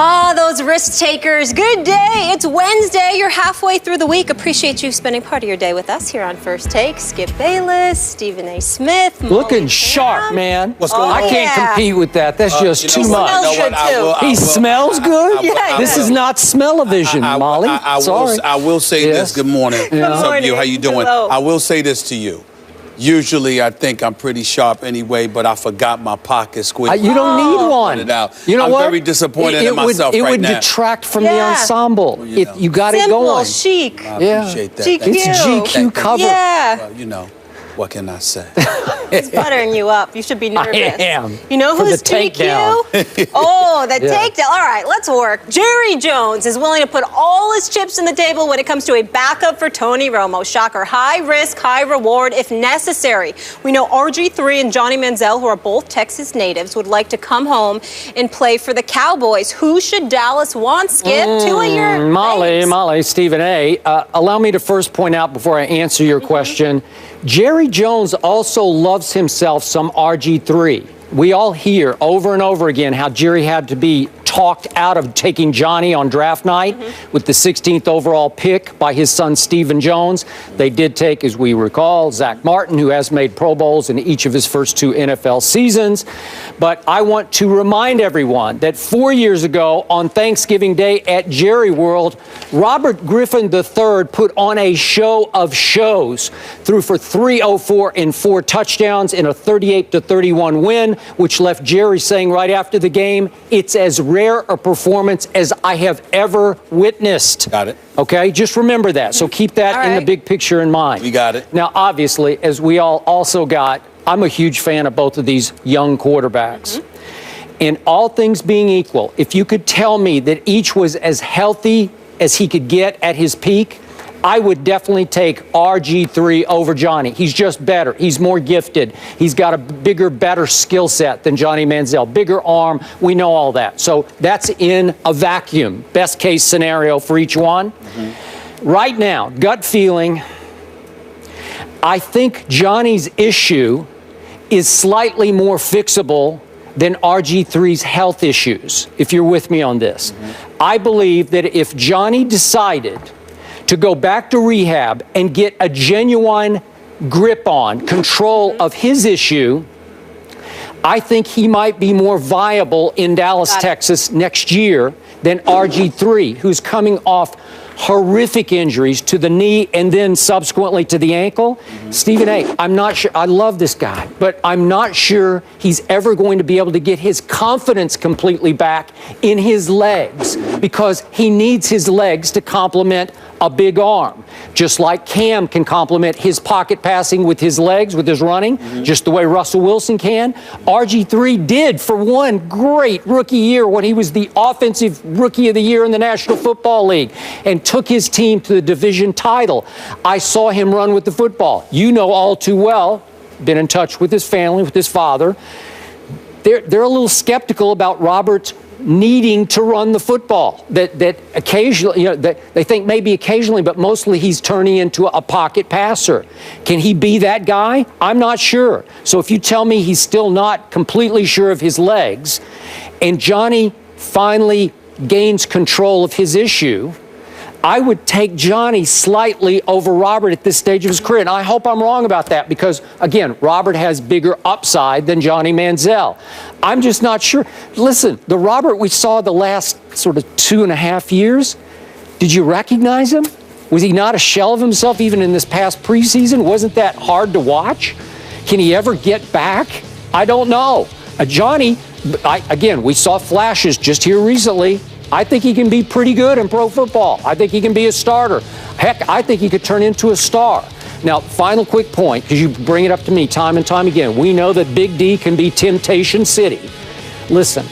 Ah, those risk takers. Good day. It's Wednesday. You're halfway through the week. Appreciate you spending part of your day with us here on First Take. Skip Bayless, Stephen A. Smith. Looking sharp, man. What's going on? I can't compete with that. That's just too much. Smells good, too. He smells good? Yeah, This is not smell-o-vision, Molly. Sorry. I will say this. Good morning. What's up, you? How you doing? Hello. I will say this to you. Usually, I think I'm pretty sharp anyway, but I forgot my pocket squid. You don't need one. You know I'm what? I'm very disappointed in myself right now. It would detract from the ensemble. Well, you know. You got it Simple, going. chic. I appreciate that. GQ. It's GQ cover. Yeah. Well, you know, what can I say? It's buttering you up. You should be nervous. I am. You know For who's the takedown. GQ? Oh, the takedown. All right, let's work. Jerry Jones is willing to put all his chips on the table when it comes to a backup for Tony Romo. Shocker. High risk, high reward if necessary. We know RG3 and Johnny Manziel, who are both Texas natives, would like to come home and play for the Cowboys. Who should Dallas want, Skip? Two of your Molly, Stephen A. Allow me to first point out before I answer your question, Jerry Jones also loves himself some RG3. We all hear over and over again how Jerry had to be talked out of taking Johnny on draft night with the 16th overall pick by his son Stephen Jones. They did take, as we recall, Zach Martin, who has made Pro Bowls in each of his first two NFL seasons. But I want to remind everyone that 4 years ago on Thanksgiving Day at Jerry World, Robert Griffin III put on a show of shows, threw for 304 and 4 touchdowns in a 38-31 win, which left Jerry saying right after the game, it's as rare a performance as I have ever witnessed. Got it. Okay, just remember that. So keep that in the big picture in mind. We got it. Now, obviously, as we all also got, I'm a huge fan of both of these young quarterbacks. And all things being equal, if you could tell me that each was as healthy as he could get at his peak, I would definitely take RG3 over Johnny. He's just better. He's more gifted. He's got a bigger, better skill set than Johnny Manziel. Bigger arm. We know all that. So that's in a vacuum. Best case scenario for each one. Right now, gut feeling, I think Johnny's issue is slightly more fixable than RG3's health issues, if you're with me on this. I believe that if Johnny decided to go back to rehab and get a genuine grip on control of his issue, I think he might be more viable in Dallas, Texas next year than RG3, who's coming off horrific injuries to the knee and then subsequently to the ankle. Stephen A., I'm not sure. I love this guy, but I'm not sure he's ever going to be able to get his confidence completely back in his legs, because he needs his legs to complement a big arm, just like Cam can complement his pocket passing with his legs, with his running, just the way Russell Wilson can. RG3 did for one great rookie year when he was the offensive rookie of the year in the National Football League and took his team to the division title. I saw him run with the football. You know all too well, been in touch with his family, with his father. They're a little skeptical about Robert needing to run the football, that occasionally, that they think maybe occasionally, but mostly he's turning into a pocket passer. Can he be that guy? I'm not sure. So if you tell me he's still not completely sure of his legs, and Johnny finally gains control of his issue, I would take Johnny slightly over Robert at this stage of his career. And I hope I'm wrong about that because, again, Robert has bigger upside than Johnny Manziel. I'm just not sure. Listen, the Robert we saw the last sort of 2.5 years, did you recognize him? Was he not a shell of himself even in this past preseason? Wasn't that hard to watch? Can he ever get back? I don't know. Johnny, again, we saw flashes just here recently. I think he can be pretty good in pro football. I think he can be a starter. Heck, I think he could turn into a star. Now, final quick point, because you bring it up to me time and time again. We know that Big D can be Temptation City. Listen,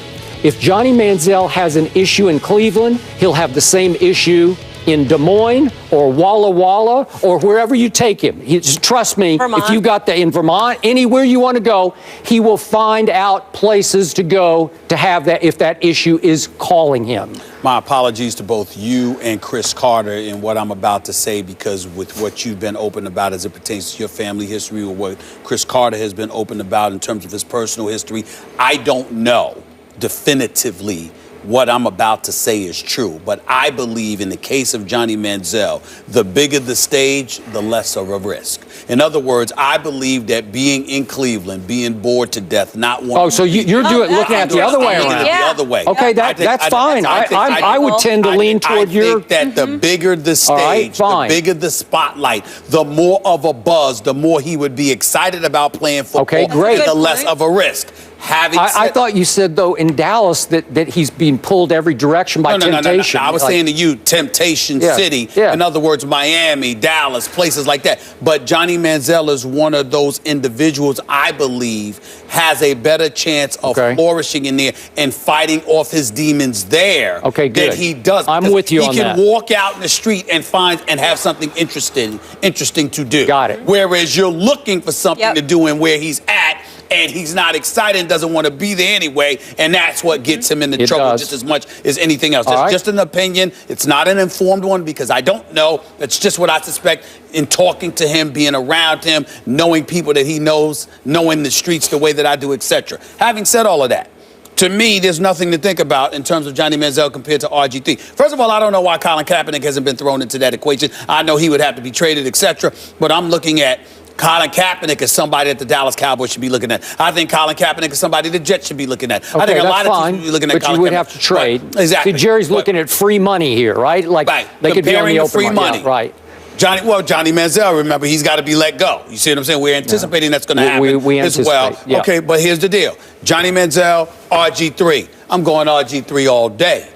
if Johnny Manziel has an issue in Cleveland, he'll have the same issue in Des Moines or Walla Walla or wherever you take him. Trust me, if you got that in Vermont, anywhere you want to go, he will find out places to go to have that if that issue is calling him. My apologies to both you and Chris Carter in what I'm about to say, because with what you've been open about as it pertains to your family history or what Chris Carter has been open about in terms of his personal history, I don't know definitively what I'm about to say is true. But I believe in the case of Johnny Manziel, the bigger the stage, the less of a risk. In other words, I believe that being in Cleveland, being bored to death, not wanting. Oh, so you're looking at the other way around. The other way. Okay, that's fine. I would tend to lean toward your. I think that the bigger the stage, the bigger the spotlight, the more of a buzz, the more he would be excited about playing football. Okay, great. The less of a risk. I thought you said, though, in Dallas that he's being pulled every direction by temptation. No. I was saying to you, Temptation City. Yeah. In other words, Miami, Dallas, places like that. But Johnny Manziel is one of those individuals I believe has a better chance of flourishing in there and fighting off his demons there than he does. I'm with you on that. He can walk out in the street and have something interesting to do. Got it. Whereas you're looking for something to do and where he's at, and he's not excited and doesn't want to be there anyway, and that's what gets him into trouble just as much as anything else. That's just an opinion. It's not an informed one because I don't know. It's just what I suspect in talking to him, being around him, knowing people that he knows, knowing the streets the way that I do, etc. Having said all of that, to me, there's nothing to think about in terms of Johnny Manziel compared to RG3. First of all, I don't know why Colin Kaepernick hasn't been thrown into that equation. I know he would have to be traded, etc. But I'm looking at Colin Kaepernick is somebody that the Dallas Cowboys should be looking at. I think Colin Kaepernick is somebody the Jets should be looking at. I think a lot of teams should be looking at Colin Kaepernick. But you would have to trade. Right. Exactly. See, Jerry's looking at free money here, right? Like they could be on the open free money. Yeah, right. Johnny Manziel, remember, he's got to be let go. You see what I'm saying? We're anticipating that's going to happen we as well. Yeah. Okay, but here's the deal. Johnny Manziel, RG3. I'm going RG3 all day.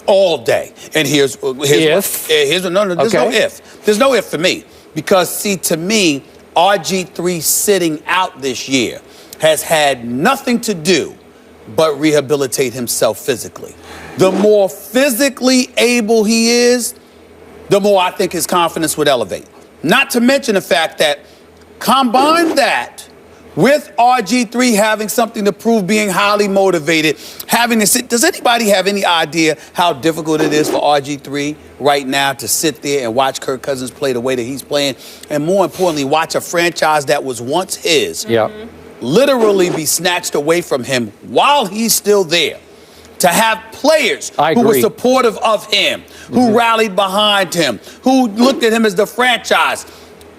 All day. And there's no if. There's no if for me. Because, see, to me, RG3 sitting out this year has had nothing to do but rehabilitate himself physically. The more physically able he is, the more I think his confidence would elevate. Not to mention the fact that combine that with RG3 having something to prove, being highly motivated, having to sit. Does anybody have any idea how difficult it is for RG3 right now to sit there and watch Kirk Cousins play the way that he's playing? And more importantly, watch a franchise that was once his literally be snatched away from him while he's still there. To have players who were supportive of him, who rallied behind him, who looked at him as the franchise,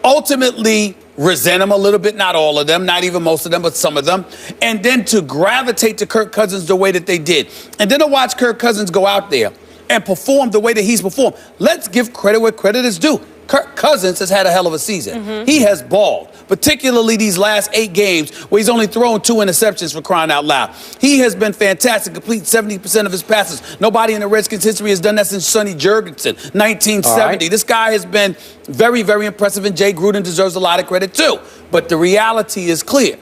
ultimately resent him a little bit, not all of them, not even most of them, but some of them, and then to gravitate to Kirk Cousins the way that they did. And then to watch Kirk Cousins go out there and perform the way that he's performed. Let's give credit where credit is due. Kirk Cousins has had a hell of a season. He has balled, particularly these last 8 games where he's only thrown 2 interceptions, for crying out loud. He has been fantastic, complete 70% of his passes. Nobody in the Redskins history has done that since Sonny Jurgensen, 1970. This guy has been very, very impressive, and Jay Gruden deserves a lot of credit too. But the reality is clear.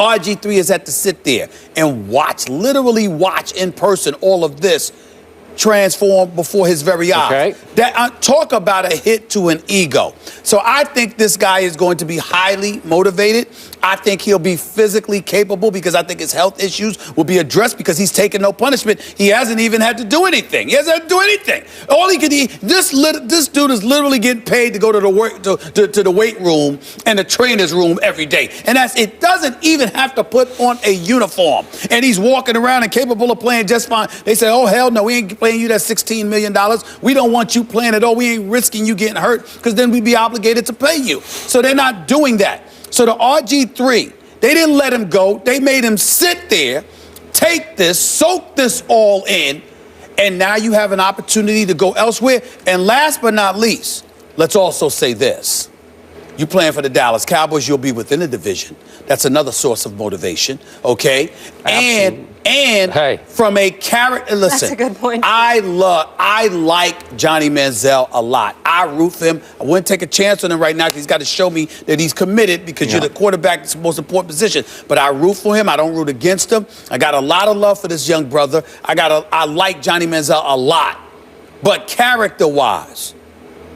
RG3 has had to sit there and literally watch in person all of this transform before his very eyes. Talk about a hit to an ego. So I think this guy is going to be highly motivated. I think he'll be physically capable because I think his health issues will be addressed because he's taken no punishment. He hasn't even had to do anything. He hasn't had to do anything. All he could eat. This dude is literally getting paid to go to the weight room and the trainer's room every day. And it doesn't even have to put on a uniform. And he's walking around and capable of playing just fine. They say, oh, hell no, we ain't playing you that $16 million. We don't want you playing at all. We ain't risking you getting hurt because then we'd be obligated to pay you. So they're not doing that. So the RG3, they didn't let him go. They made him sit there, take this, soak this all in, and now you have an opportunity to go elsewhere. And last but not least, let's also say this. You playing for the Dallas Cowboys, you'll be within the division. That's another source of motivation, okay? Absolutely. And from a character, listen. That's a good point. I like Johnny Manziel a lot. I root for him. I wouldn't take a chance on him right now because he's got to show me that he's committed because you're the quarterback, it's the most important position. But I root for him. I don't root against him. I got a lot of love for this young brother. I like Johnny Manziel a lot. But character-wise,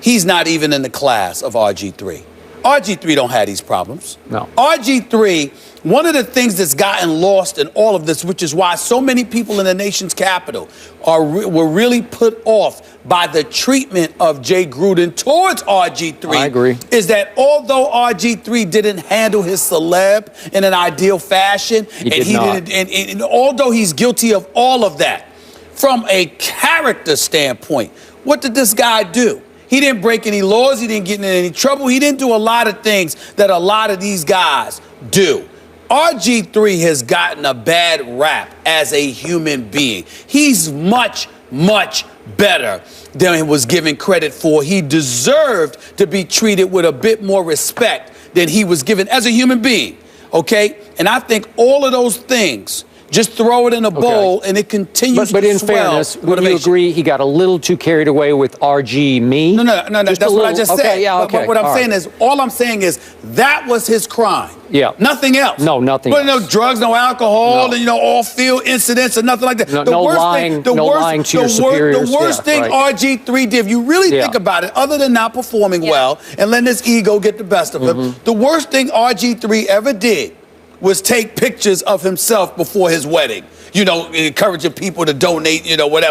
he's not even in the class of RG3. RG3 don't have these problems. No. RG3, one of the things that's gotten lost in all of this, which is why so many people in the nation's capital were really put off by the treatment of Jay Gruden towards RG3. I agree. Is that although RG3 didn't handle his celeb in an ideal fashion, and although he's guilty of all of that, from a character standpoint, what did this guy do? He didn't break any laws. He didn't get in any trouble. He didn't do a lot of things that a lot of these guys do. RG3 has gotten a bad rap as a human being. He's much, much better than he was given credit for. He deserved to be treated with a bit more respect than he was given as a human being, okay? And I think all of those things, just throw it in a bowl and it continues to swell. But in fairness, would you agree he got a little too carried away with RG me? No, that's what I just said. But what I'm saying is, all I'm saying is that was his crime. Yeah. Nothing else. No, nothing else. else. No drugs, no alcohol, and, all field incidents or nothing like that. No lying to your superiors. The worst thing RG3 did, if you really think about it, other than not performing well and letting his ego get the best of him, the worst thing RG3 ever did was take pictures of himself before his wedding, encouraging people to donate,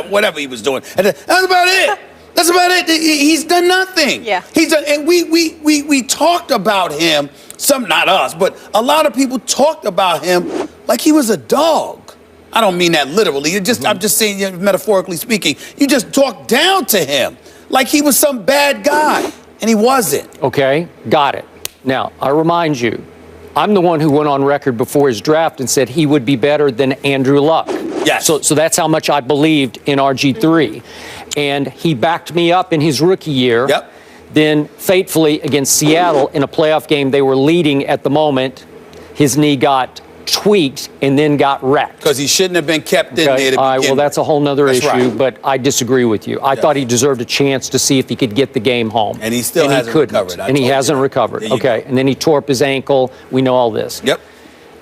whatever he was doing. And that's about it. That's about it. He's done nothing. Yeah. He's done, and we talked about him, some, not us, but a lot of people talked about him like he was a dog. I don't mean that literally. I'm just saying, metaphorically speaking, you just talked down to him like he was some bad guy, and he wasn't. Okay, got it. Now, I remind you, I'm the one who went on record before his draft and said he would be better than Andrew Luck. Yes. So that's how much I believed in RG3. And he backed me up in his rookie year. Yep. Then, fatefully, against Seattle in a playoff game, they were leading at the moment. His knee got tweaked and then got wrecked. Because he shouldn't have been kept in there to begin well, that's a whole nother issue, right. But I disagree with you. I thought he deserved a chance to see if he could get the game home. And he still hasn't recovered. And he hasn't recovered. Okay, and then he tore up his ankle. We know all this. Yep.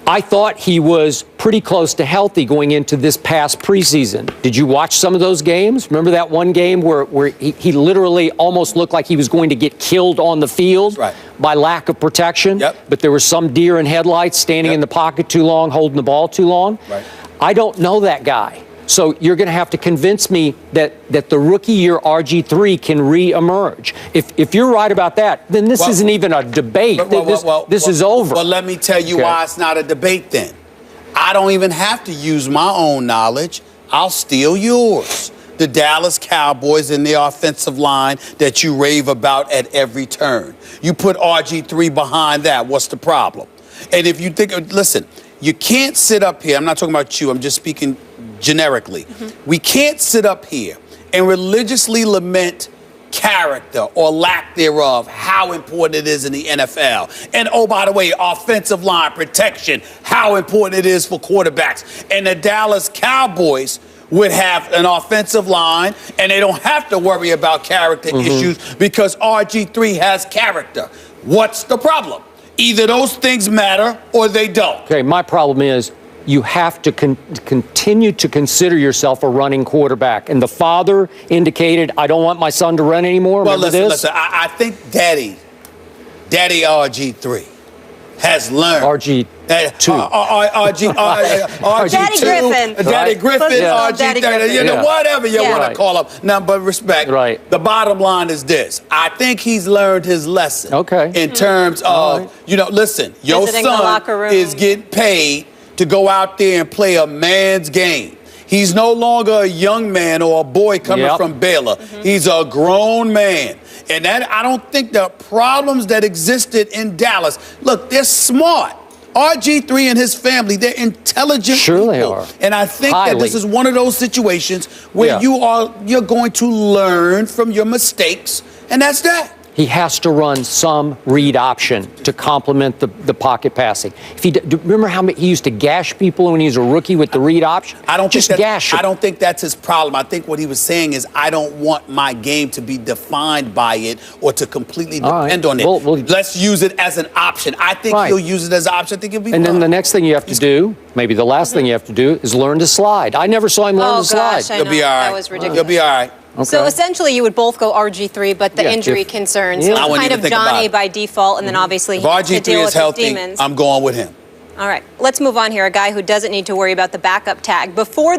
I thought he was pretty close to healthy going into this past preseason. Did you watch some of those games? Remember that one game where he literally almost looked like he was going to get killed on the field by lack of protection? Yep. But there was some deer in headlights standing in the pocket too long, holding the ball too long. Right. I don't know that guy. So you're going to have to convince me that the rookie year RG3 can re-emerge. If you're right about that, then this isn't even a debate. This is over. Well, let me tell you why it's not a debate then. I don't even have to use my own knowledge. I'll steal yours. The Dallas Cowboys and their offensive line that you rave about at every turn. You put RG3 behind that. What's the problem? And if you think, listen, you can't sit up here. I'm not talking about you. I'm just speaking generically. We can't sit up here and religiously lament character or lack thereof, how important it is in the NFL. And oh, by the way, offensive line protection, how important it is for quarterbacks. And the Dallas Cowboys would have an offensive line and they don't have to worry about character issues because RG3 has character. What's the problem? Either those things matter or they don't. Okay, my problem is you have to continue to consider yourself a running quarterback. And the father indicated, I don't want my son to run anymore. Well, listen, I think Daddy RG3 has learned. RG2. RG2. Daddy Griffin. Daddy Griffin, RG3. Daddy Griffin. Whatever you want to call him. Now, but respect. Right. The bottom line is this. I think he's learned his lesson. Okay. In terms of, listen, your son is getting paid to go out there and play a man's game. He's no longer a young man or a boy coming from Baylor. He's a grown man. And that, I don't think the problems that existed in Dallas, look, they're smart. RG3 and his family, they're intelligent people. They are. And I think that this is one of those situations where you're going to learn from your mistakes, and that's that. He has to run some read option to complement the pocket passing. If he remember how he used to gash people when he was a rookie with the read option? I don't think that's his problem. I think what he was saying is I don't want my game to be defined by it or to completely depend on it. Well, let's use it as an option. I think he'll use it as an option. I think he'll be fine. Then the next thing you have to do, maybe the last thing you have to do, is learn to slide. I never saw him learn to slide. You'll be all right. That was ridiculous. You'll be all right. Okay. So essentially, you would both go RG3, but the injury concerns. Yeah. Kind of Johnny by default, and then obviously if RG3 is healthy, I'm going with him. All right, let's move on here. A guy who doesn't need to worry about the backup tag. Before the